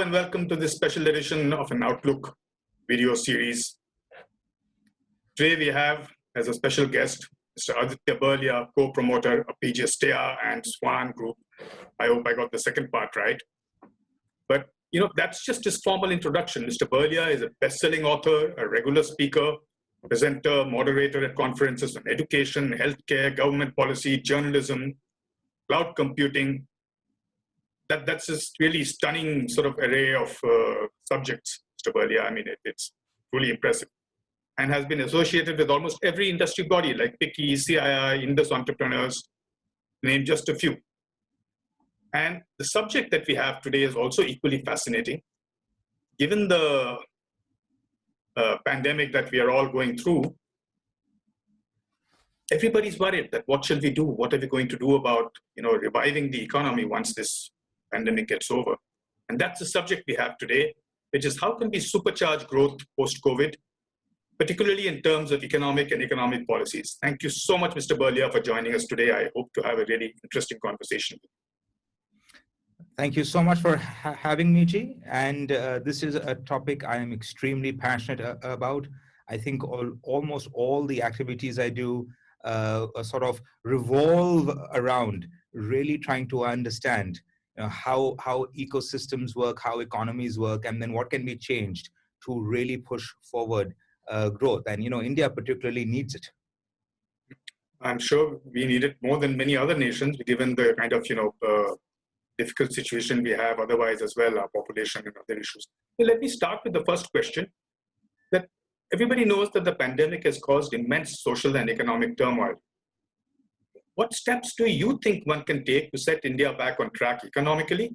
and welcome to this special edition of an Outlook video series. Today we have as a special guest Mr. Aditya Berlia, co-promoter of Apeejay, Stya and Svran group. I hope I got the second part right. But that's just his formal introduction. Mr. Berlia is a best-selling author, a regular speaker, presenter, moderator at conferences on education, healthcare, government policy, journalism, cloud computing. That's just really stunning sort of array of subjects, Mr. Berlia. I mean, it's truly impressive. And has been associated with almost every industry body like PICI, CII, Indus Entrepreneurs, name just a few. And the subject that we have today is also equally fascinating. Given the pandemic that we are all going through, everybody's worried that what shall we do? What are we going to do about reviving the economy once this pandemic gets over? And that's the subject we have today, which is how can we supercharge growth post-COVID, particularly in terms of economic and economic policies. Thank you so much, Mr. Berlia, for joining us today. I hope to have a really interesting conversation. Thank you so much for having me, G. And this is a topic I am extremely passionate about. I think almost all the activities I do sort of revolve around really trying to understand how ecosystems work, how economies work, and then what can be changed to really push forward growth. And India particularly needs it. I'm sure we need it more than many other nations, given the kind of difficult situation we have otherwise as well, our population and other issues. So let me start with the first question. That everybody knows that the pandemic has caused immense social and economic turmoil. What steps do you think one can take to set India back on track economically,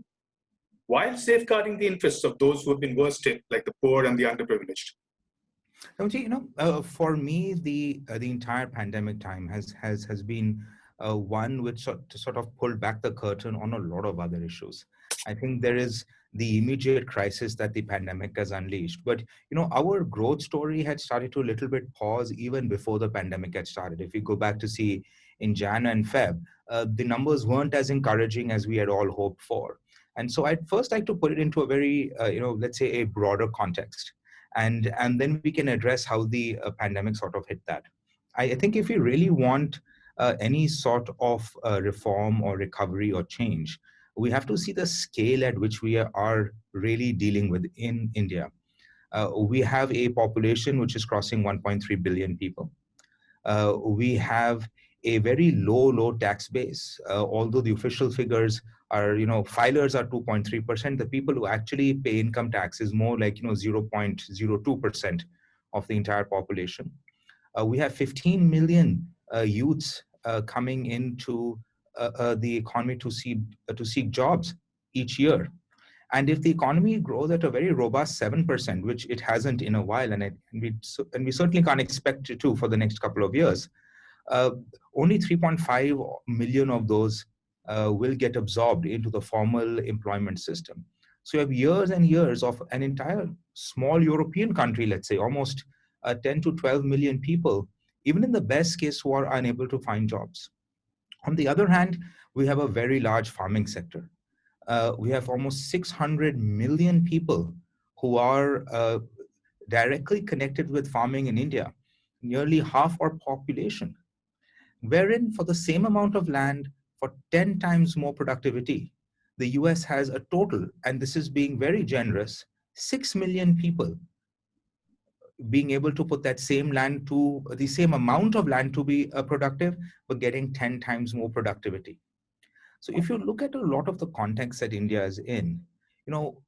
while safeguarding the interests of those who have been worst hit, like the poor and the underprivileged? For me, the entire pandemic time has been one which sort of pulled back the curtain on a lot of other issues. I think there is the immediate crisis that the pandemic has unleashed. But, our growth story had started to a little bit pause even before the pandemic had started. If you go back to see in Jan and Feb, the numbers weren't as encouraging as we had all hoped for. And so I'd first like to put it into a very, let's say a broader context. And then we can address how the pandemic sort of hit that. I think if we really want any sort of reform or recovery or change, we have to see the scale at which we are really dealing with in India. We have a population which is crossing 1.3 billion people. We have a very low tax base. Although the official figures are, filers are 2.3%, the people who actually pay income tax is more like, 0.02% of the entire population. We have 15 million youths coming into the economy to seek jobs each year. And if the economy grows at a very robust 7%, which it hasn't in a while, and we certainly can't expect it to for the next couple of years, only 3.5 million of those will get absorbed into the formal employment system. So you have years and years of an entire small European country, let's say, almost 10 to 12 million people, even in the best case, who are unable to find jobs. On the other hand, we have a very large farming sector. We have almost 600 million people who are directly connected with farming in India, nearly half our population, wherein for the same amount of land, for 10 times more productivity, the US has a total, and this is being very generous, 6 million people being able to put that same land to the same amount of land to be productive, but getting 10 times more productivity. So if you look at a lot of the context that India is in,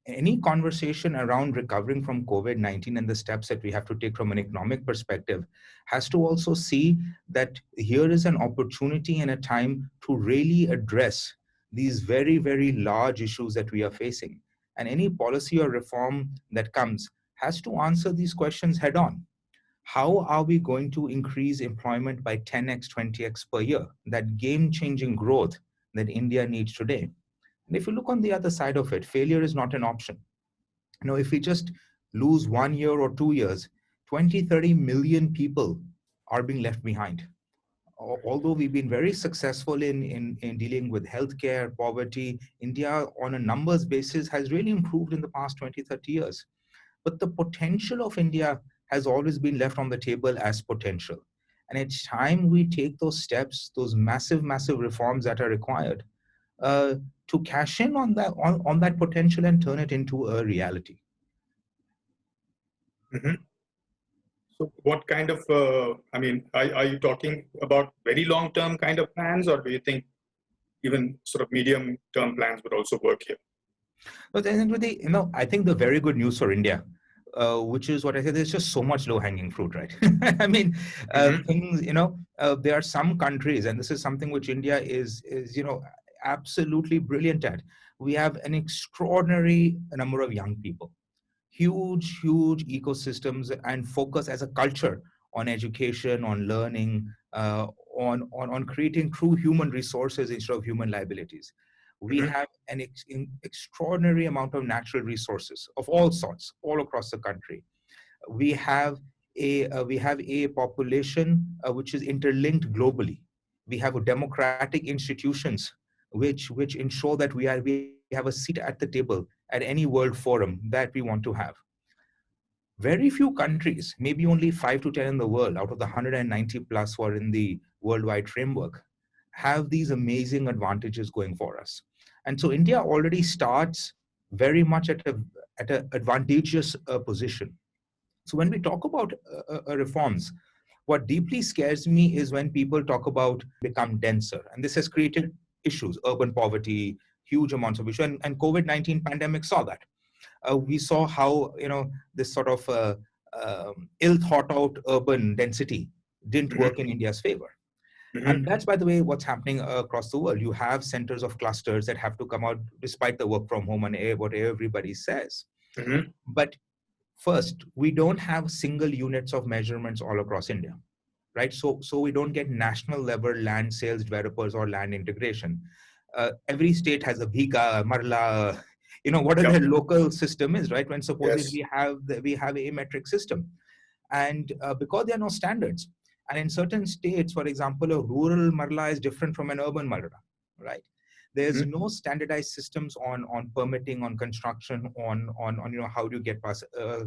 any conversation around recovering from COVID-19 and the steps that we have to take from an economic perspective has to also see that here is an opportunity and a time to really address these very, very large issues that we are facing. And any policy or reform that comes has to answer these questions head on. How are we going to increase employment by 10x, 20x per year? That game-changing growth that India needs today. And if you look on the other side of it, failure is not an option. If we just lose 1 year or 2 years, 20, 30 million people are being left behind. Although we've been very successful in dealing with healthcare, poverty, India on a numbers basis has really improved in the past 20, 30 years. But the potential of India has always been left on the table as potential. And it's time we take those steps, those massive, massive reforms that are required uh, to cash in on that potential and turn it into a reality. Mhm. So what kind of, I mean, are you talking about very long-term kind of plans, or do you think even sort of medium-term plans would also work here? But then, I think the very good news for India, which is what I said, there's just so much low-hanging fruit, right? I mean, Mm-hmm. things, there are some countries, and this is something which India is absolutely brilliant at. We have an extraordinary number of young people, huge ecosystems, and focus as a culture on education, on learning, on creating true human resources instead of human liabilities. We Mm-hmm. have an extraordinary amount of natural resources of all sorts all across the country. We have a population which is interlinked globally. We have democratic institutions which ensure that we have a seat at the table at any world forum that we want to have. Very few countries, maybe only 5 to 10 in the world out of the 190 plus who are in the worldwide framework, have these amazing advantages going for us. And so India already starts very much at an advantageous position. So when we talk about reforms, what deeply scares me is when people talk about become denser. And this has created issues, urban poverty, huge amounts of issue. And COVID-19 pandemic saw that. We saw how this sort of ill thought out urban density didn't Mm-hmm. work in India's favor. Mm-hmm. And that's, by the way, what's happening across the world. You have centers of clusters that have to come out despite the work from home and what everybody says. Mm-hmm. But first, we don't have single units of measurements all across India, right? So we don't get national level land sales developers or land integration. Every state has a Bhiga, Marla, what Yep. their local system is, right? When supposedly Yes. we have a metric system, and because there are no standards, and in certain states, for example, a rural Marla is different from an urban Marla, right? There's Mm-hmm. no standardized systems on permitting, on construction, on how do you get past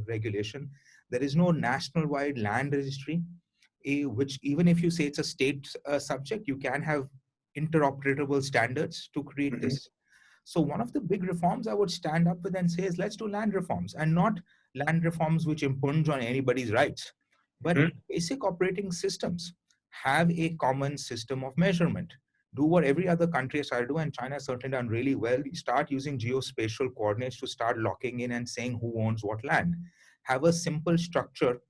regulation. There is no national wide land registry, which even if you say it's a state subject, you can have interoperable standards to create Mm-hmm. this. So one of the big reforms I would stand up with and say is let's do land reforms, and not land reforms which impinge on anybody's rights, but Mm-hmm. basic operating systems. Have a common system of measurement. Do what every other country has tried to do, and China has certainly done really well. Start using geospatial coordinates to start locking in and saying who owns what land. Have a simple structure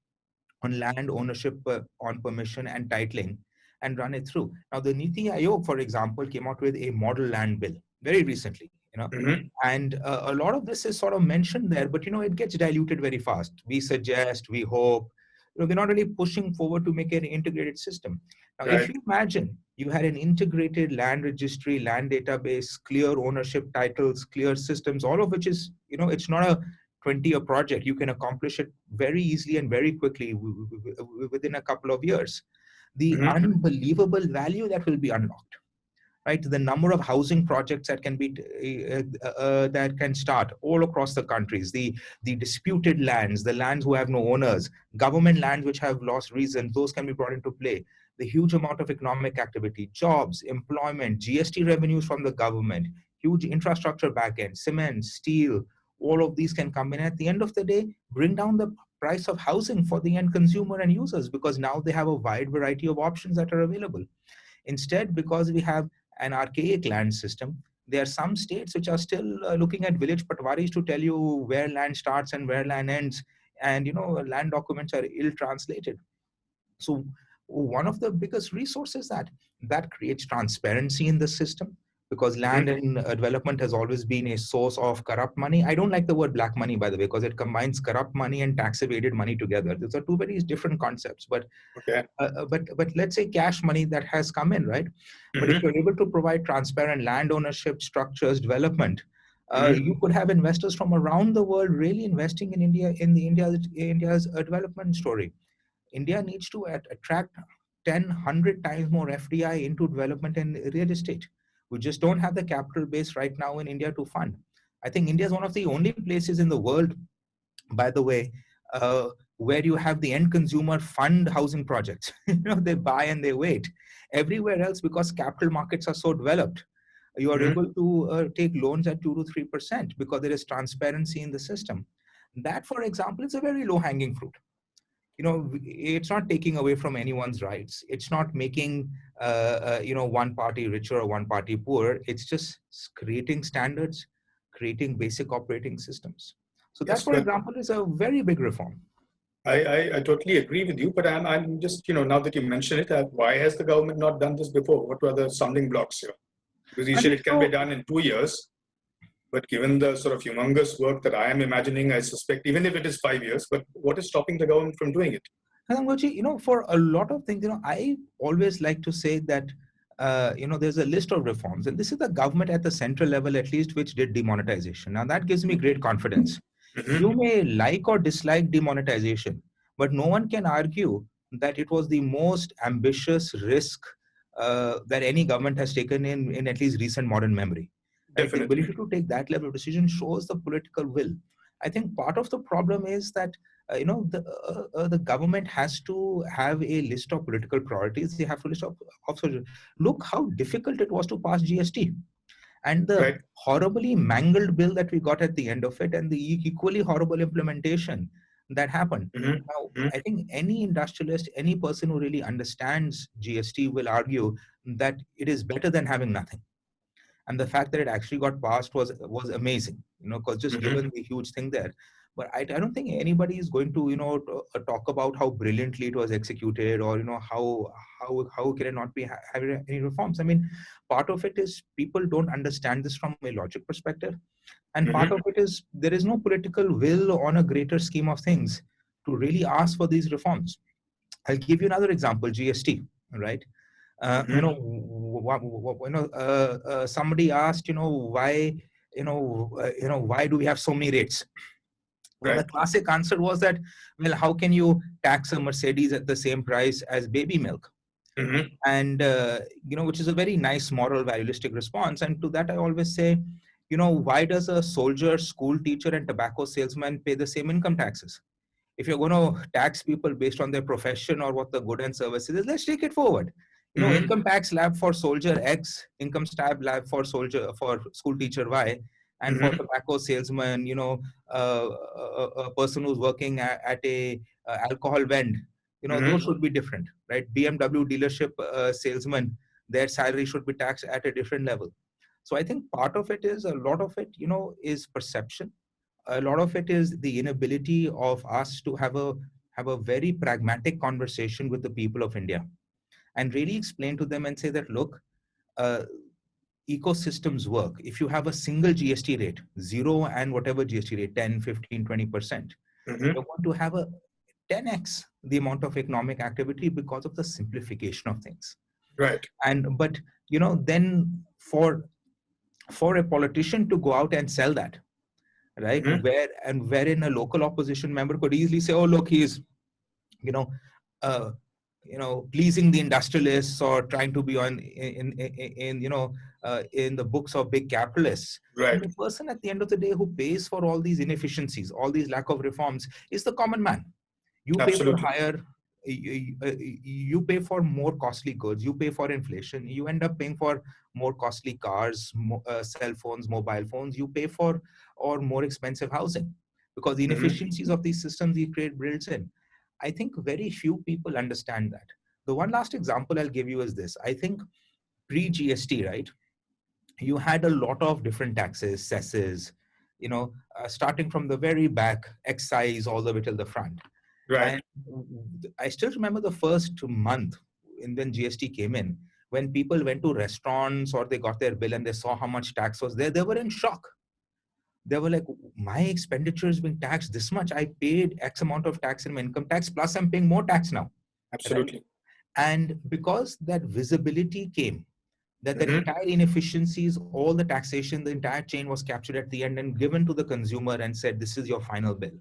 on land ownership, on permission and titling, and run it through. Now, the Niti Aayog, for example, came out with a model land bill very recently, Mm-hmm. and a lot of this is sort of mentioned there, but it gets diluted very fast. We suggest, we hope. They're not really pushing forward to make an integrated system. Now, if Right. you imagine you had an integrated land registry, land database, clear ownership titles, clear systems, all of which is, it's not a 20-year project. You can accomplish it very easily and very quickly within a couple of years. The Mm-hmm. unbelievable value that will be unlocked, right? The number of housing projects that can be that can start all across the countries, the disputed lands, the lands who have no owners, government lands which have lost reason, those can be brought into play. The huge amount of economic activity, jobs, employment, GST revenues from the government, huge infrastructure backend, cement, steel, all of these can come in. At the end of the day, bring down the price of housing for the end consumer and users, because now they have a wide variety of options that are available. Instead, because we have an archaic land system, there are some states which are still looking at village patwaris to tell you where land starts and where land ends, and land documents are ill translated. So one of the biggest resources that creates transparency in the system, because Mm-hmm. land and development has always been a source of corrupt money. I don't like the word black money, by the way, because it combines corrupt money and tax evaded money together. Those are two very different concepts. Okay. But let's say cash money that has come in, right? But if Mm-hmm. you're able to provide transparent land ownership structures, development, Mm-hmm. you could have investors from around the world really investing in India's development story. India needs to attract 10, 100 times more FDI into development and real estate. We just don't have the capital base right now in India to fund. I think India is one of the only places in the world, by the way, where you have the end consumer fund housing projects. They buy and they wait. Everywhere else, because capital markets are so developed, you are Mhm. able to take loans at 2 to 3% because there is transparency in the system. That, for example, is a very low hanging fruit. It's not taking away from anyone's rights. It's not making one party richer or one party poor. It's just creating standards, creating basic operating systems. So that, Yes, for but example, is a very big reform. I totally agree with you. But I'm just, now that you mention it, why has the government not done this before? What were the stumbling blocks here? Because you I said think it can be so. done in 2 years. But given the sort of humongous work that I am imagining, I suspect, even if it is 5 years, but what is stopping the government from doing it? Kanamgochi, for a lot of things, I always like to say that, there's a list of reforms, and this is the government at the central level, at least, which did demonetization. Now, that gives me great confidence. You Mm-hmm. may like or dislike demonetization, but no one can argue that it was the most ambitious risk that any government has taken in at least recent modern memory. Right? The Definitely. ability to take that level of decision shows the political will. I think part of the problem is that the government has to have a list of political priorities. They have to list of look how difficult it was to pass GST, and the Right. horribly mangled bill that we got at the end of it, and the equally horrible implementation that happened. Now, Mm-hmm. I think any industrialist, any person who really understands GST will argue that it is better than having nothing. And the fact that it actually got passed was amazing, because just Mm-hmm. given the huge thing there. But I don't think anybody is going to talk about how brilliantly it was executed, or how can it not be having any reforms. I mean, part of it is people don't understand this from a logic perspective, and part Mm-hmm. of it is there is no political will on a greater scheme of things to really ask for these reforms. I'll give you another example: GST, right? Mm-hmm. Somebody asked, why, why do we have so many rates? Well, the Right. classic answer was that, well, how can you tax a Mercedes at the same price as baby milk? Mm-hmm. And, which is a very nice moral valuistic response. And to that, I always say, why does a soldier, school teacher, and tobacco salesman pay the same income taxes? If you're going to tax people based on their profession or what the good and services is, let's take it forward. Mm-hmm. Income tax lab for soldier X, income tax lab for soldier, for school teacher Y, and for Mm-hmm. tobacco salesman, a person who's working at a alcohol vend, those Mm-hmm. should be different, right? BMW dealership salesman, their salary should be taxed at a different level. So I think part of it is, a lot of it, is perception. A lot of it is the inability of us to have a very pragmatic conversation with the people of India, and really explain to them and say that, look, uh, ecosystems work. If you have a single GST rate, zero and whatever GST rate, 10, 15, 20%, Mm-hmm. you're going to have a 10x the amount of economic activity because of the simplification of things. Right. And but then for a politician to go out and sell that, right, Mm-hmm. wherein a local opposition member could easily say, oh, look, he's you know uh, pleasing the industrialists, or trying to be in the books of big capitalists. And Right. the person at the end of the day who pays for all these inefficiencies, all these lack of reforms, is the common man. You pay for Absolutely. higher, you pay for more costly goods, you pay for inflation, you end up paying for more costly cars, cell phones, mobile phones, you pay for, or more expensive housing, because the Mm-hmm. inefficiencies of these systems you create builds in. I think very few people understand that. The one last example I'll give you is this. I think pre-GST, right, you had a lot of different taxes, cesses, starting from the very back, excise, all the way till the front. Right. And I still remember the first month when GST came in, when people went to restaurants or they got their bill and they saw how much tax was there, they were in shock. They were like, my expenditure is being taxed this much. I paid X amount of tax in my income tax, plus I'm paying more tax now. Right? Absolutely. And because that visibility came, that Mm-hmm. entire inefficiencies, all the taxation, the entire chain was captured at the end and given to the consumer and said, this is your final bill.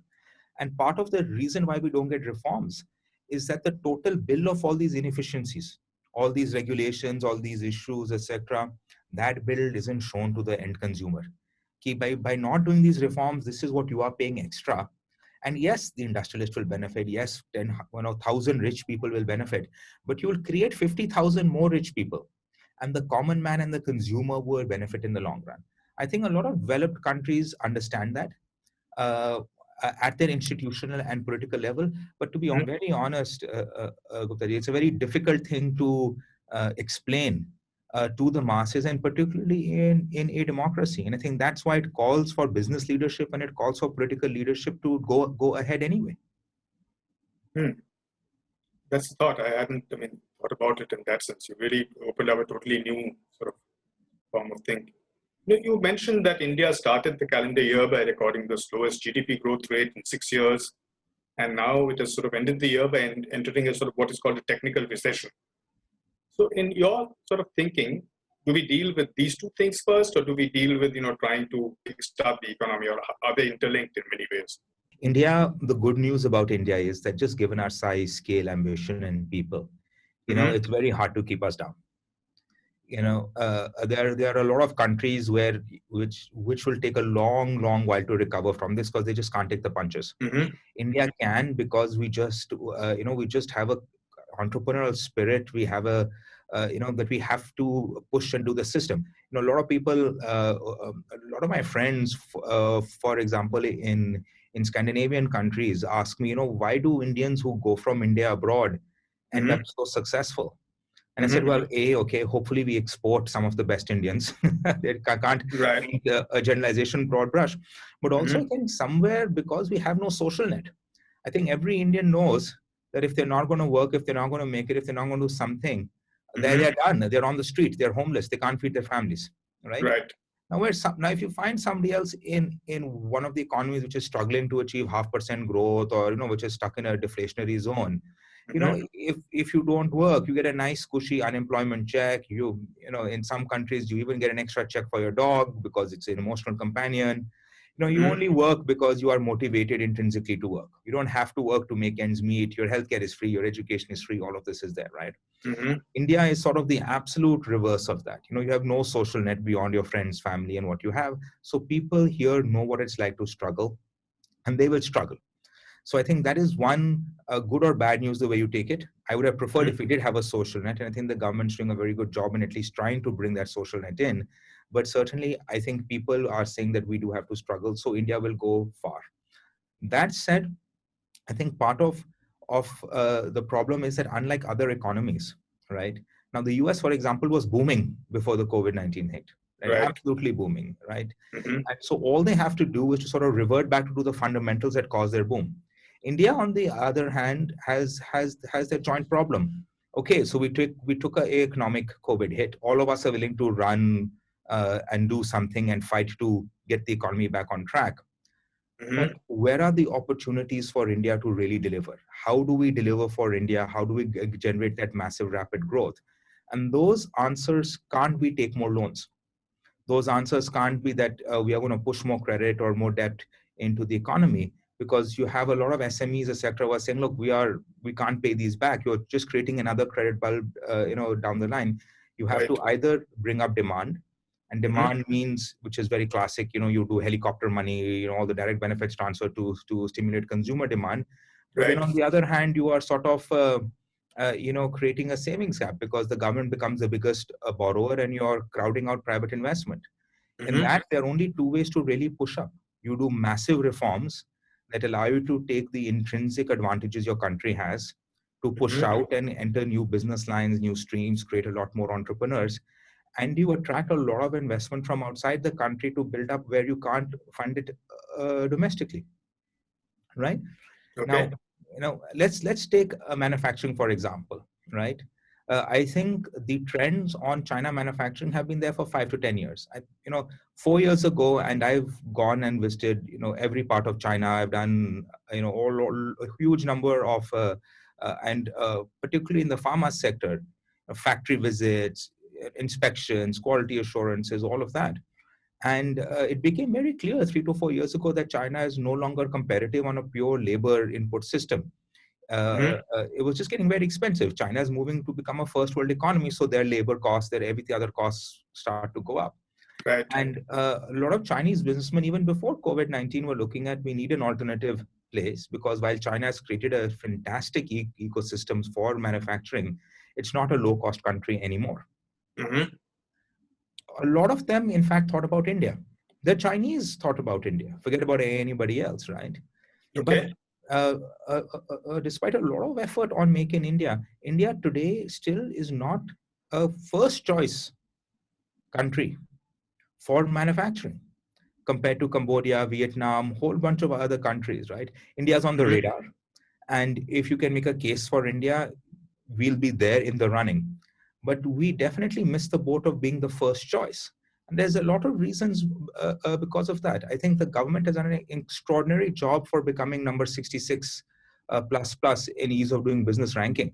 And part of the reason why we don't get reforms is that the total bill of all these inefficiencies, all these regulations, all these issues, etc., that bill isn't shown to the end consumer. By not doing these reforms, this is what you are paying extra. And yes, the industrialist will benefit. Yes, 1,000 rich people will benefit, but you will create 50,000 more rich people. And the common man and the consumer will benefit in the long run. I think a lot of developed countries understand that uh, at their institutional and political level. But to be Mhm. very honest, Gupta ji, it's a very difficult thing to explain to the masses, and particularly in a democracy. And I think that's why it calls for business leadership and it calls for political leadership to go ahead anyway. Hmm. That's the thought. I hadn't, thought about it in that sense. You really opened up a totally new sort of form of thinking. You mentioned that India started the calendar year by recording the slowest GDP growth rate in 6 years, and now it has sort of ended the year by entering a sort of what is called a technical recession. So, in your sort of thinking, do we deal with these two things first, or do we deal with trying to kickstart the economy, or are they interlinked in many ways? India, the good news about India is that just given our size, scale, ambition, and people, Mm-hmm. it's very hard to keep us down. There are a lot of countries which will take a long while to recover from this because they just can't take the punches. Mm-hmm. India can, because we just have a entrepreneurial spirit. We have that we have to push and do the system. A lot of people, a lot of my friends, for example, in Scandinavian countries, ask me, why do Indians who go from India abroad end Mm-hmm. up so successful? And I said, Mm-hmm. well, okay, hopefully we export some of the best Indians. I can't Right. paint a generalization broad brush. But also, Mm-hmm. I think somewhere, because we have no social net, I think every Indian knows that if they're not going to work, if they're not going to make it, if they're not going to do something, they're Mm-hmm. done. They're on the street. They're homeless. They can't feed their families. Right? Right. Now, if you find somebody else in one of the economies which is struggling to achieve 0.5% growth, or which is stuck in a deflationary zone, Mm-hmm. if you don't work, you get a nice cushy unemployment check. In some countries you even get an extra check for your dog because it's an emotional companion. You Mm-hmm. only work because you are motivated intrinsically to work. You don't have to work to make ends meet. Your healthcare is free, your education is free, all of this is there, right? Mm-hmm. India is sort of the absolute reverse of that. You have no social net beyond your friends, family, and what you have. So people here know what it's like to struggle, and they will struggle. So I think that is one good or bad news, the way you take it. I would have preferred if we did have a social net, and I think the government's doing a very good job in at least trying to bring that social net in. But certainly, I think people are saying that we do have to struggle, so India will go far. That said, I think part of the problem is that unlike other economies, right? Now, the US, for example, was booming before the COVID-19 hit, right? Right. Absolutely booming, right? Mm-hmm. And so all they have to do is to sort of revert back to the fundamentals that caused their boom. India, on the other hand, has their joint problem. Okay, so we took a economic COVID hit. All of us are willing to run and do something and fight to get the economy back on track. But Mm-hmm. where are the opportunities for India to really deliver? How do we deliver for India? How do we generate that massive rapid growth? And those answers can't be take more loans. Those answers can't be that we are going to push more credit or more debt into the economy, because you have a lot of SMEs, etc., who are saying, look, we can't pay these back. You're just creating another credit bulb, down the line. You have Right. to either bring up demand, and Mm-hmm. demand means, which is very classic, you do helicopter money, all the direct benefits transfer to stimulate consumer demand. But then Right. on the other hand, you are sort of creating a savings gap, because the government becomes the biggest borrower and you're crowding out private investment. In Mm-hmm. that, there are only two ways to really push up. You do massive reforms that allow you to take the intrinsic advantages your country has to push Mm-hmm. out and enter new business lines, new streams, create a lot more entrepreneurs, and you attract a lot of investment from outside the country to build up where you can't fund it domestically, right? Now, Okay. let's take manufacturing, for example, right? I think the trends on China manufacturing have been there for 5 to 10 years. 4 years ago, and I've gone and visited, every part of China. I've done, all a huge number of, and particularly in the pharma sector, factory visits, inspections, quality assurances, all of that. And it became very clear 3 to 4 years ago that China is no longer competitive on a pure labor input system. It was just getting very expensive. China is moving to become a first world economy, so their labor costs, their everything other costs start to go up. Right. And a lot of Chinese businessmen, even before COVID-19, were looking at we need an alternative place, because while China has created a fantastic ecosystems for manufacturing, it's not a low-cost country anymore. Mm-hmm. A lot of them, in fact, thought about India. The Chinese thought about India. Forget about anybody else, right? But Okay. despite a lot of effort on Make in India, India today still is not a first choice country for manufacturing compared to Cambodia, Vietnam, whole bunch of other countries, right? India's on the Mm-hmm. radar. And if you can make a case for India, we'll be there in the running. But we definitely missed the boat of being the first choice. And there's a lot of reasons because of that. I think the government has done an extraordinary job for becoming number 66 plus in ease of doing business ranking.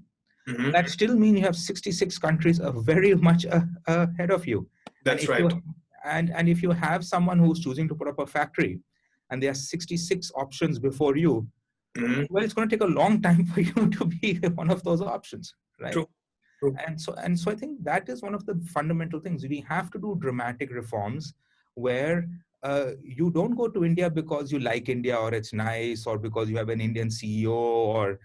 Mm-hmm. That still means you have 66 countries very much ahead of you. And That's if right. you and if you have someone who's choosing to put up a factory and there are 66 options before you, Mm-hmm. well, it's going to take a long time for you to be one of those options, right? True. True. And so I think that is one of the fundamental things. We have to do dramatic reforms where you don't go to India because you like India or it's nice, or because you have an Indian CEO, or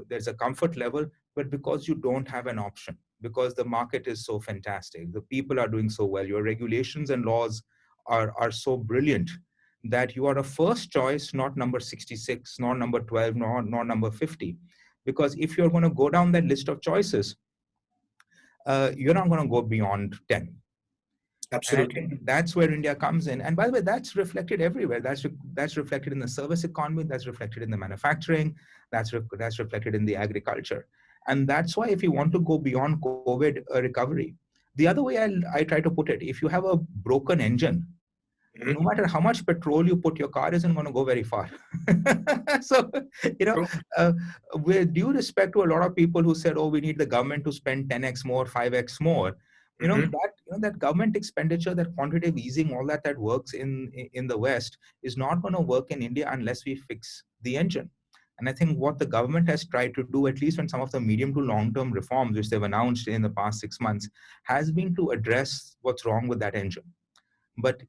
there's a comfort level, but because you don't have an option, because the market is so fantastic, the people are doing so well, your regulations and laws are so brilliant that you are a first choice, not number 66, nor number 12, nor number 50. Because if you're going to go down that list of choices, you're not going to go beyond 10. And I Absolutely. think that's where India comes in. And by the way, that's reflected everywhere. That's reflected in the service economy. That's reflected in the manufacturing. That's reflected in the agriculture. And that's why if you want to go beyond COVID recovery, the other way I try to put it, if you have a broken engine, Mm-hmm. no matter how much petrol you put, your car isn't going to go very far. So, you know, True. uh, with due respect to a lot of people who said, "Oh, we need the government to spend 10x more, 5x more," Mm-hmm. that government expenditure, that quantitative easing, all that works in the West is not going to work in India unless we fix the engine. And I think what the government has tried to do, at least in some of the medium to long-term reforms which they've announced in the past 6 months, has been to address what's wrong with that engine. But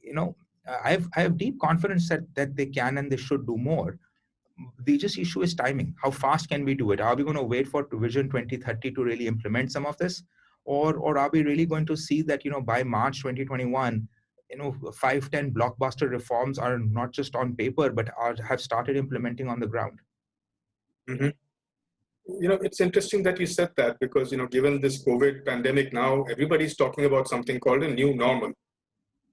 I have deep confidence that they can and they should do more. The just issue is timing. How fast can we do it? Are we going to wait for Vision 2030 to really implement some of this, or are we really going to see that by March 2021, 5-10 blockbuster reforms are not just on paper but have started implementing on the ground? Mm-hmm. It's interesting that you said that, because, given this COVID pandemic now, everybody's talking about something called a new normal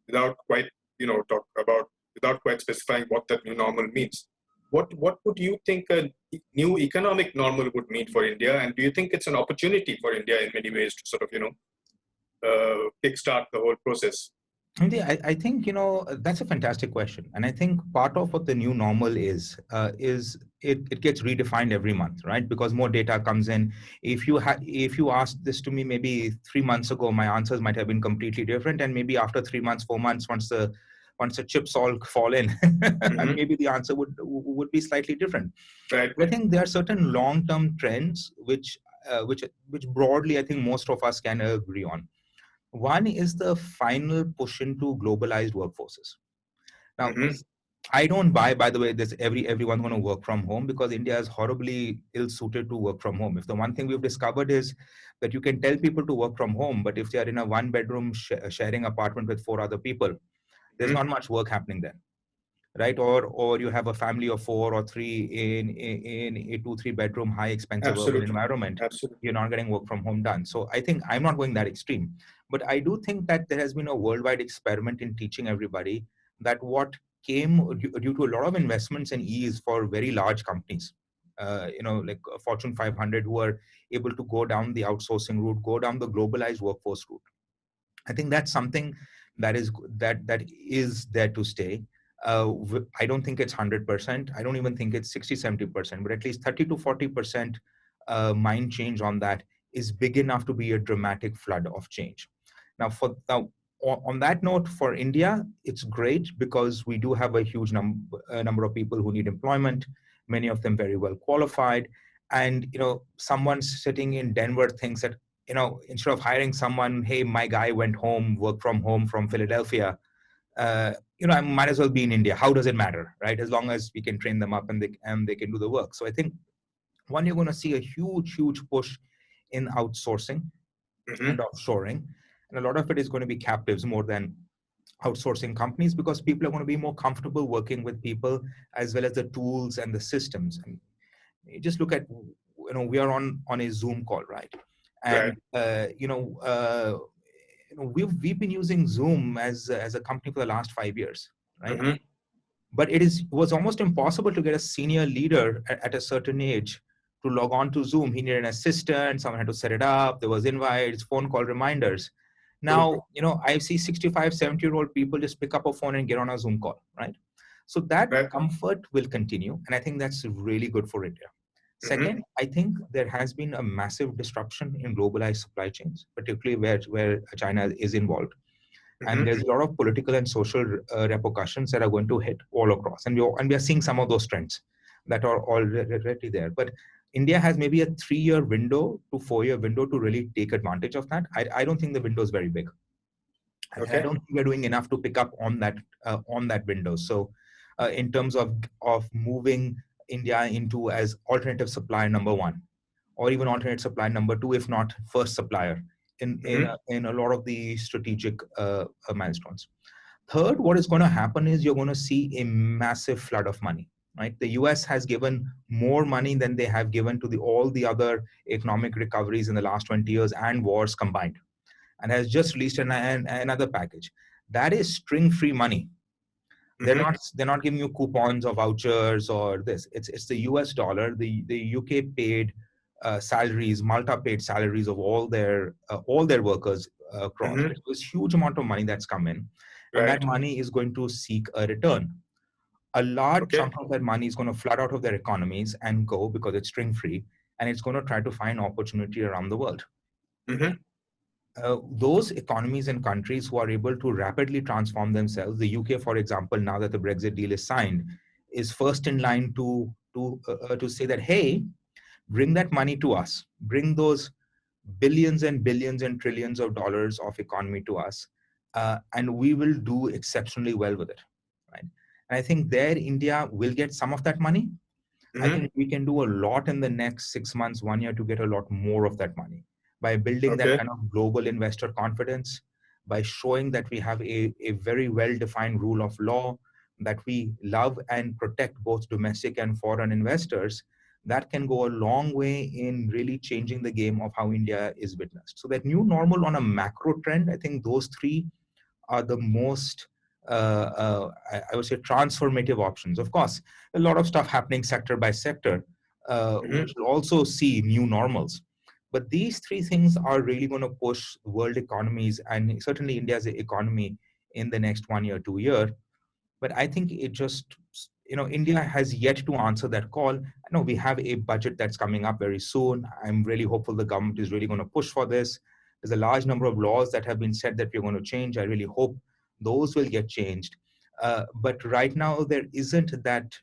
without quite, without quite specifying what that new normal means. What would you think a new economic normal would mean for India? And do you think it's an opportunity for India in many ways to sort of, kickstart the whole process? I think that's a fantastic question, and I think part of what the new normal is it gets redefined every month, right? Because more data comes in. If you asked this to me maybe 3 months ago, my answers might have been completely different, and maybe after 3 months, 4 months, once the chips all fall in, Mm-hmm. maybe the answer would be slightly different. Right. I think there are certain long-term trends which broadly I think most of us can agree on. One is the final push into globalized workforces. Now, Mm-hmm. I don't buy, by the way, this everyone's going to work from home, because India is horribly ill-suited to work from home. If the one thing we've discovered is that you can tell people to work from home, but if they are in a one-bedroom sharing apartment with 4 other people, there's Mm-hmm. not much work happening there, right? Or you have a family of 4 or 3 in a 2-3 bedroom high expensive urban Absolutely. environment. Absolutely. You're not getting work from home done. So I think I'm not going that extreme, but I do think that there has been a worldwide experiment in teaching everybody that what came due to a lot of investments and ease for very large companies, like Fortune 500, who are able to go down the outsourcing route, go down the globalized workforce route. I think that's something that is there to stay. I don't think it's 100%. I don't even think it's 60-70%, but at least 30 to 40% mind change on that is big enough to be a dramatic flood of change. Now, on that note, for India, it's great because we do have a huge number of people who need employment, many of them very well qualified. and someone sitting in Denver thinks that instead of hiring someone, hey, my guy went home, work from home from Philadelphia, I might as well be in India. How does it matter, right? As long as we can train them up and they can do the work. So I think one, you're going to see a huge push in outsourcing and offshoring, and a lot of it is going to be captives more than outsourcing companies, because people are going to be more comfortable working with people as well as the tools and the systems. And you just look at, we are on a Zoom call, right? Right. And we've been using Zoom as a company for the last 5 years, right? But was almost impossible to get a senior leader at a certain age to log on to Zoom. He needed an assistant, someone had to set it up, there was invites, phone call reminders. True. Now, I see 65, 70-year-old people just pick up a phone and get on a Zoom call, right? So that Right. comfort will continue, and I think that's really good for India. Second, I think there has been a massive disruption in globalized supply chains, particularly where China is involved. And there's a lot of political and social repercussions that are going to hit all across. And we are seeing some of those trends that are already there. But India has maybe a 3-year window to 4-year window to really take advantage of that. I don't think the window is very big. Okay. I don't think we're doing enough to pick up on that window. So in terms of moving India into as alternative supplier number one, or even alternate supply number two, if not first supplier in a lot of the strategic milestones. Third, what is going to happen is you're going to see a massive flood of money, right? The US has given more money than they have given to all the other economic recoveries in the last 20 years and wars combined, and has just released another package. That is string-free money. They're not giving you coupons or vouchers or this. It's the US dollar. The UK paid salaries, Malta paid salaries of all their workers across. Right? So there's huge amount of money that's come in, and that money is going to seek a return. A large chunk of that money is going to flood out of their economies and go, because it's string free, and it's going to try to find opportunity around the world. Those economies and countries who are able to rapidly transform themselves, the UK, for example, now that the Brexit deal is signed, is first in line to say that, hey, bring that money to us, bring those billions and billions and trillions of dollars of economy to us, and we will do exceptionally well with it, right? And I think there India will get some of that money. I think we can do a lot in the next 6 months, 1 year, to get a lot more of that money by building that kind of global investor confidence, by showing that we have a very well-defined rule of law, that we love and protect both domestic and foreign investors. That can go a long way in really changing the game of how India is witnessed. So that new normal on a macro trend, I think those three are the most, I would say, transformative options. Of course, a lot of stuff happening sector by sector, which will also see new normals. But these three things are really going to push world economies, and certainly India's economy, in the next 1 year, 2 year. But I think it just, India has yet to answer that call. I know we have a budget that's coming up very soon. I'm really hopeful the government is really going to push for this. There's a large number of laws that have been said that we're going to change. I really hope those will get changed. But right now, there isn't that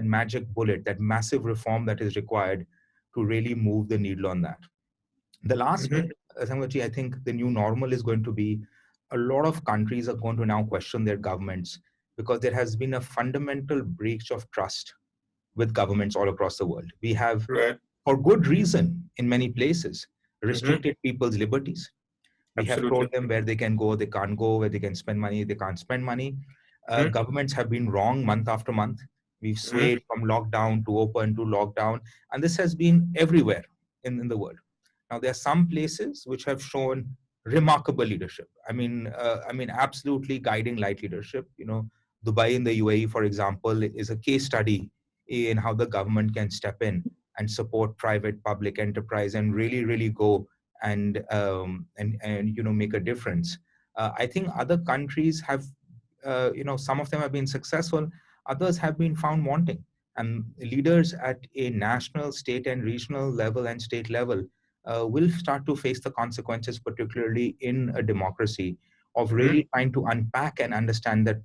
magic bullet, that massive reform that is required to really move the needle on that. The last bit, Sangaji, I think the new normal is going to be, a lot of countries are going to now question their governments, because there has been a fundamental breach of trust with governments all across the world. We have, for good reason, in many places, restricted people's liberties. We have told them where they can go, they can't go, where they can spend money, they can't spend money. Governments have been wrong month after month. We've swayed from lockdown to open to lockdown, and this has been everywhere in the world. Now, there are some places which have shown remarkable leadership. I mean, absolutely guiding light leadership. Dubai in the UAE, for example, is a case study in how the government can step in and support private public enterprise and really go and make a difference. I think other countries have, some of them have been successful, others have been found wanting, and leaders at a national, state, and regional level and state level will start to face the consequences, particularly in a democracy, of really trying to unpack and understand that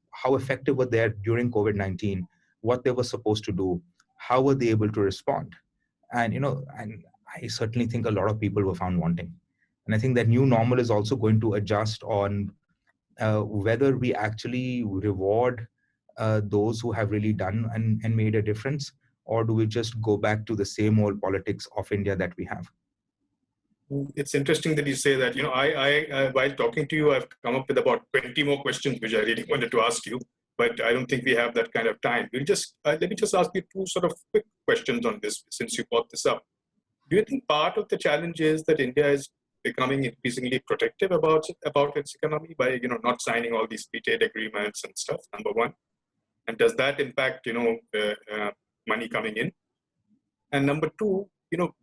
how effective were they during COVID-19, what they were supposed to do, how were they able to respond. And, and I certainly think a lot of people were found wanting. And I think that new normal is also going to adjust on whether we actually reward those who have really done and made a difference, or do we just go back to the same old politics of India that we have? It's interesting that you say that. While talking to you, I've come up with about 20 more questions which I really wanted to ask you, but I don't think we have that kind of time. Let me just ask you two sort of quick questions on this, since you brought this up. Do you think part of the challenge is that India is becoming increasingly protective about its economy by not signing all these free trade agreements and stuff? Number one, and does that impact money coming in? And number two,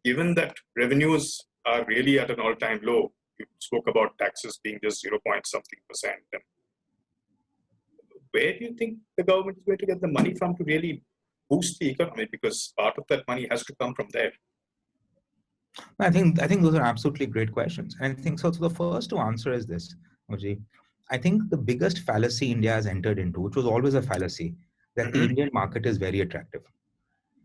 given that revenues are really at an all-time low, you spoke about taxes being just 0 point something percent. And where do you think the government is going to get the money from to really boost the economy? Because part of that money has to come from there. I think those are absolutely great questions. And I think so. So the first to answer is this, Oji. I think the biggest fallacy India has entered into, which was always a fallacy, that the Indian market is very attractive.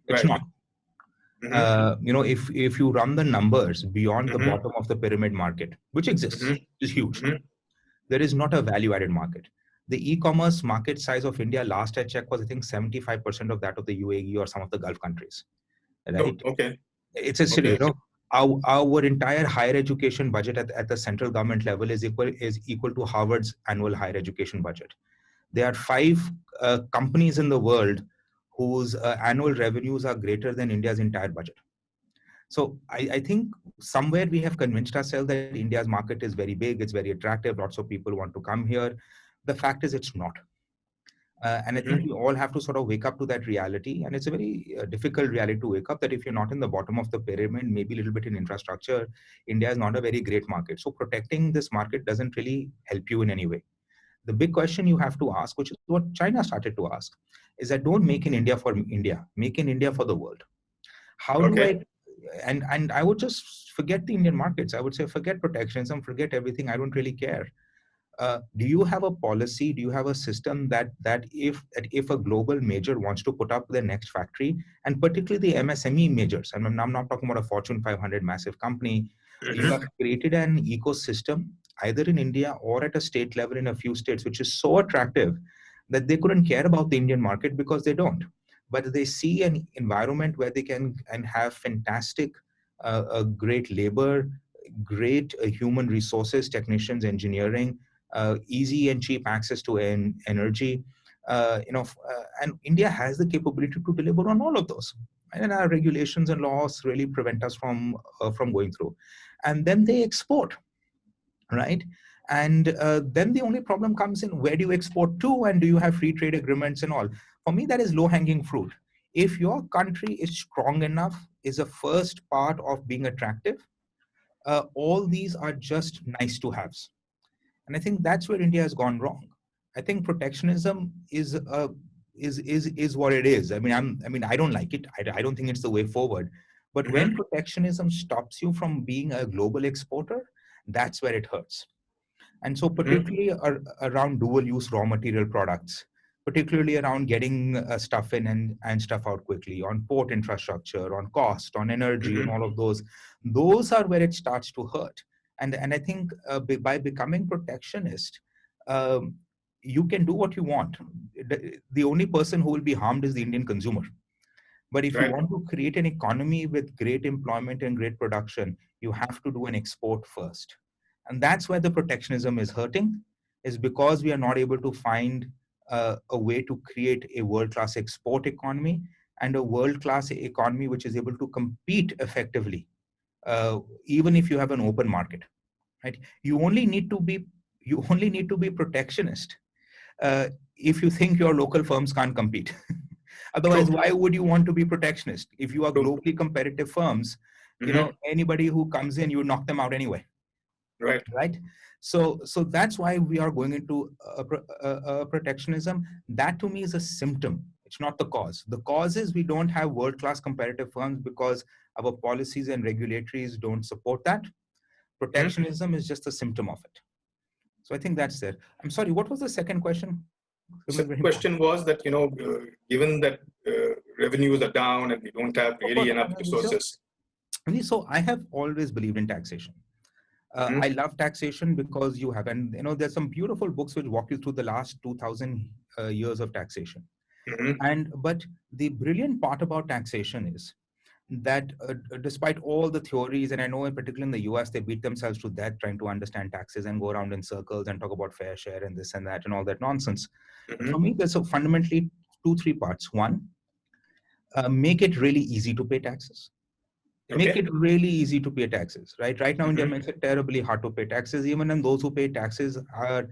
It's Right. not. If you run the numbers beyond the bottom of the pyramid market, which exists, is huge, there is not a value-added market. The e-commerce market size of India, last I checked, was I think 75% of that of the UAE or some of the Gulf countries. Right? Oh, okay. It's a silly, our entire higher education budget at the central government level is equal to Harvard's annual higher education budget. There are 5 companies in the world whose annual revenues are greater than India's entire budget. So I think somewhere we have convinced ourselves that India's market is very big, it's very attractive, lots of people want to come here. The fact is it's not. And I think we all have to sort of wake up to that reality. And it's a very difficult reality to wake up, that if you're not in the bottom of the pyramid, maybe a little bit in infrastructure, India is not a very great market. So protecting this market doesn't really help you in any way. The big question you have to ask, which is what China started to ask, is that don't make in India for India, make in India for the world. How do I, and I would just forget the Indian markets. I would say forget protectionism, forget everything. I don't really care. Do you have a policy? Do you have a system that if a global major wants to put up their next factory, and particularly the MSME majors, and I'm not talking about a Fortune 500 massive company, you have created an ecosystem either in India or at a state level in a few states, which is so attractive that they couldn't care about the Indian market because they don't. But they see an environment where they can and have fantastic, great labor, great human resources, technicians, engineering, easy and cheap access to energy, and India has the capability to deliver on all of those. And our regulations and laws really prevent us from going through. And then they export, right? And then the only problem comes in, where do you export to, and do you have free trade agreements and all? For me, that is low-hanging fruit. If your country is strong enough, is a first part of being attractive, all these are just nice to haves. And I think that's where India has gone wrong. I think protectionism is what it is. I mean, I don't like it. I don't think it's the way forward. But when protectionism stops you from being a global exporter, that's where it hurts. And so particularly around dual-use raw material products, particularly around getting stuff in and stuff out quickly, on port infrastructure, on cost, on energy, and all of those are where it starts to hurt. And I think by becoming protectionist, you can do what you want. The only person who will be harmed is the Indian consumer. But if you want to create an economy with great employment and great production, you have to do an export first. And that's where the protectionism is hurting, is because we are not able to find a way to create a world-class export economy and a world-class economy which is able to compete effectively, even if you have an open market. Right? You only need to be protectionist if you think your local firms can't compete. Otherwise, why would you want to be protectionist? If you are globally competitive firms, anybody who comes in, you knock them out anyway. Right. So that's why we are going into a protectionism. That to me is a symptom. It's not the cause. The cause is we don't have world-class competitive firms because our policies and regulatories don't support that. Protectionism is just a symptom of it. So I think that's there. I'm sorry, what was the second question? The question was that, given that revenues are down and we don't have Of really course, enough resources. so I have always believed in taxation. Mm-hmm. I love taxation because you have, and there's some beautiful books which walk you through the last 2000 years of taxation. Mm-hmm. But the brilliant part about taxation is that despite all the theories, and I know in particular in the US, they beat themselves to death trying to understand taxes and go around in circles and talk about fair share and this and that and all that nonsense. Mm-hmm. For me, there's fundamentally three parts. One, make it really easy to pay taxes. Make Okay. it really easy to pay taxes. Right now, India Mm-hmm. makes it terribly hard to pay taxes, even and those who pay taxes are,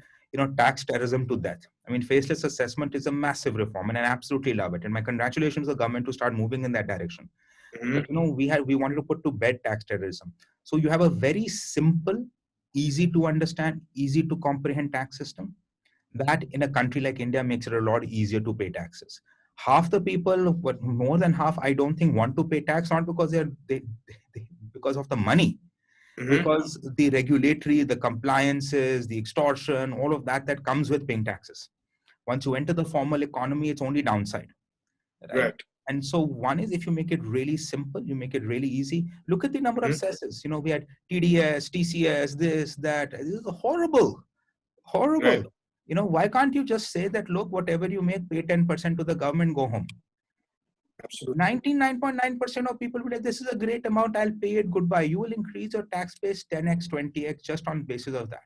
tax terrorism to death. I mean, faceless assessment is a massive reform, and I absolutely love it. And my congratulations to the government to start moving in that direction. Mm-hmm. But we wanted to put to bed tax terrorism. So you have a very simple, easy to understand, easy to comprehend tax system that in a country like India makes it a lot easier to pay taxes. Half the people, but more than half, I don't think want to pay tax, not because they because of the money, Mm-hmm. because the regulatory, the compliances, the extortion, all of that comes with paying taxes. Once you enter the formal economy, it's only downside, right? Right. And so one is if you make it really simple, you make it really easy. Look at the number of Mm-hmm. cesses. We had TDS, TCS, this, that. This is horrible. Right. Horrible. Why can't you just say that, look, whatever you make, pay 10% to the government, go home? Absolutely. 99.9% of people will say, this is a great amount, I'll pay it, goodbye. You will increase your tax base 10x, 20x just on basis of that.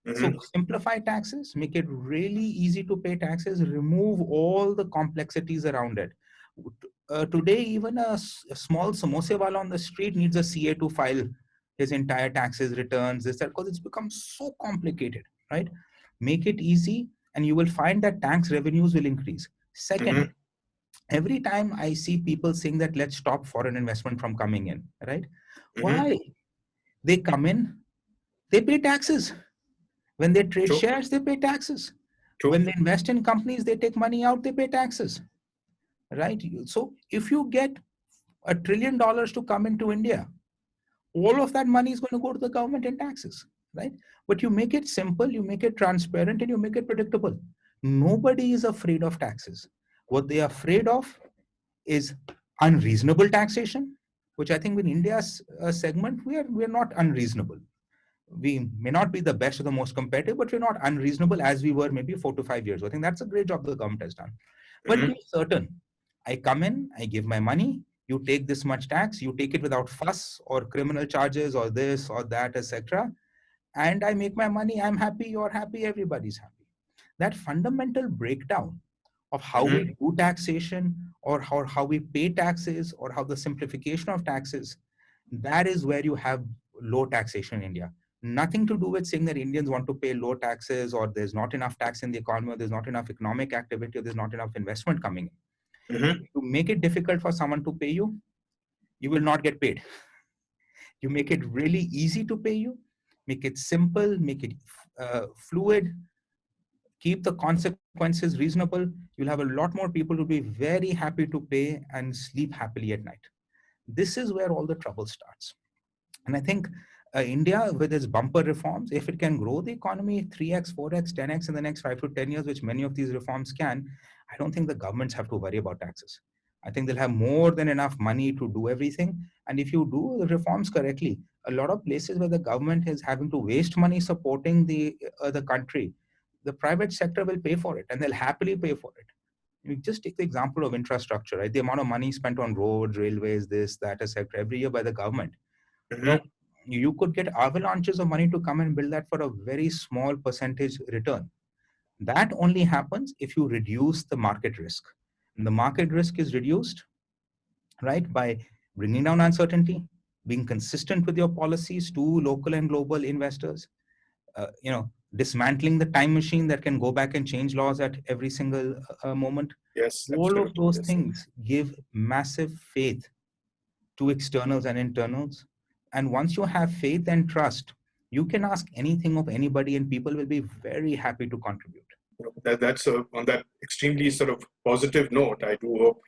So Mm-hmm. simplify taxes, make it really easy to pay taxes, remove all the complexities around it. Today, even a small samosa wala on the street needs a CA to file his entire taxes, returns, this, that, because it's become so complicated, right? Make it easy, and you will find that tax revenues will increase. Mm-hmm. Second, every time I see people saying that let's stop foreign investment from coming in, right? Mm-hmm. Why? They come in, they pay taxes. When they trade True. shares, they pay taxes. True. When they invest in companies, they take money out, they pay taxes, right? So if you get $1 trillion to come into India, all of that money is going to go to the government in taxes, right? But you make it simple, you make it transparent, and you make it predictable. Nobody is afraid of taxes. What they are afraid of is unreasonable taxation, which I think in India's segment, we're not unreasonable. We may not be the best or the most competitive, but we're not unreasonable as we were maybe 4 to 5 years ago. I think that's a great job the government has done. But Mm-hmm. be certain, I come in, I give my money, you take this much tax, you take it without fuss or criminal charges or this or that, etc. And I make my money, I'm happy, you're happy, everybody's happy. That fundamental breakdown of how Mm-hmm. we do taxation or how we pay taxes or how the simplification of taxes, that is where you have low taxation in India. Nothing to do with saying that Indians want to pay low taxes or there's not enough tax in the economy or there's not enough economic activity or there's not enough investment coming in. Mm-hmm. To make it difficult for someone to pay you, you will not get paid. You make it really easy to pay you, make it simple, make it fluid, keep the consequences reasonable. You'll have a lot more people who will be very happy to pay and sleep happily at night. This is where all the trouble starts. And I think India, with its bumper reforms, if it can grow the economy 3x, 4x, 10x in the next 5 to 10 years, which many of these reforms can, I don't think the governments have to worry about taxes. I think they'll have more than enough money to do everything. And if you do the reforms correctly, a lot of places where the government is having to waste money supporting the country, the private sector will pay for it, and they'll happily pay for it. You just take the example of infrastructure, right? The amount of money spent on roads, railways, this, that, etc., every year by the government. Mm-hmm. You could get avalanches of money to come and build that for a very small percentage return. That only happens if you reduce the market risk. And the market risk is reduced, right, by bringing down uncertainty, being consistent with your policies to local and global investors, dismantling the time machine that can go back and change laws at every single moment. Yes, All of absolutely. those Yes. things give massive faith to externals and internals. And once you have faith and trust, you can ask anything of anybody and people will be very happy to contribute. That's on that extremely sort of positive note. I do hope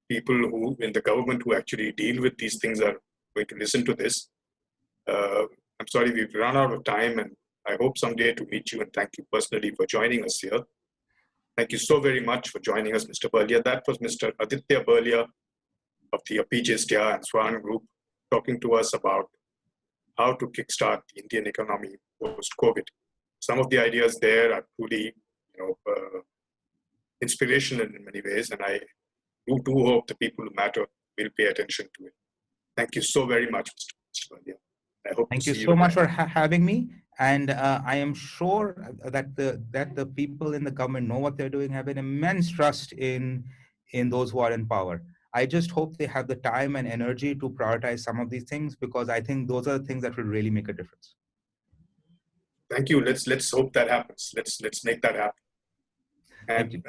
people who in the government who actually deal with these things are going to listen to this. I'm sorry we've run out of time, and I hope someday to meet you and thank you personally for joining us here. Thank you so very much for joining us, Mr. Berlia. That was Mr. Aditya Berlia of the Apeejay, Stya and Svran group talking to us about how to kickstart the Indian economy post-COVID. Some of the ideas there are truly, inspirational in many ways, and I do hope the people who matter will pay attention to it. Thank you so very much, Mr. Berlia. I hope Thank to you see you so much again. for having me. And I am sure that the people in the government know what they're doing, have an immense trust in those who are in power. I just hope they have the time and energy to prioritize some of these things, because I think those are the things that will really make a difference. Thank you. Let's hope that happens. Let's make that happen. Thank And you.